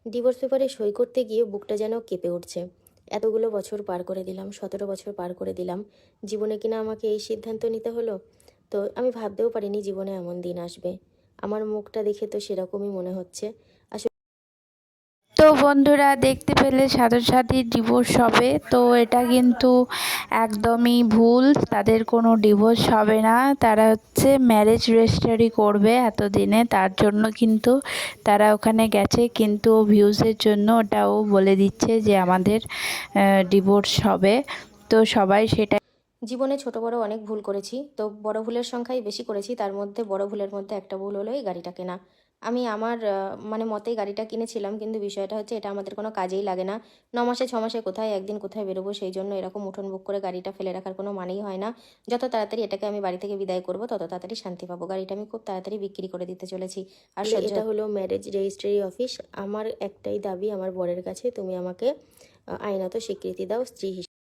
Divorce পেপারে সই করতে গিয়ে বুকটা যেন কেঁপে উঠছে। এতগুলো বছর পার করে দিলাম, 17 বছর পার করে দিলাম, জীবনে কিনা আমাকে এই সিদ্ধান্ত নিতে হলো। তো আমি ভাবতেও পারিনি জীবনে এমন দিন আসবে। আমার মুখটা দেখে তো সেরকমই মনে হচ্ছে। তো বন্ধুরা, দেখতে পেলে সাথী সাথীর ডিভোর্স হবে, তো এটা কিন্তু একদমই ভুল। তাদের কোনো ডিভোর্স হবে না, তারা হচ্ছে ম্যারেজ রেজিস্ট্রি করবে এতদিনে, তার জন্য কিন্তু তারা ওখানে গেছে। কিন্তু ভিউজের জন্য ওটাও বলে দিচ্ছে যে আমাদের ডিভোর্স হবে। তো সবাই সেটা জীবনে ছোট বড় অনেক ভুল করেছি, তো বড় ভুলের সংখ্যাই বেশি করেছি। তার মধ্যে বড় ভুলের মধ্যে একটা ভুল হলো এই গাড়িটা কেনা। আমি আমার মানে মতেই গাড়িটা কিনেছিলাম, কিন্তু বিষয়টা হচ্ছে এটা আমাদের কোনো কাজেই লাগে না। 9 মাসে 6 মাসে কোথায় একদিন কোথায় বেরোবো, সেই জন্য এরকম উঠোন বুক করে গাড়িটা ফেলে রাখার কোনো মানেই হয় না। যত তাড়াতাড়ি এটাকে আমি বাড়ি থেকে বিদায় করবো তত তাড়াতাড়ি শান্তি পাবো। গাড়িটা আমি খুব তাড়াতাড়ি বিক্রি করে দিতে চলেছি। আর এটা হলো ম্যারেজ রেজিস্ট্রি অফিস। আমার একটাই দাবি আমার বরের কাছে, তুমি আমাকে আইনত স্বীকৃতি দাও স্ত্রী হিসেবে।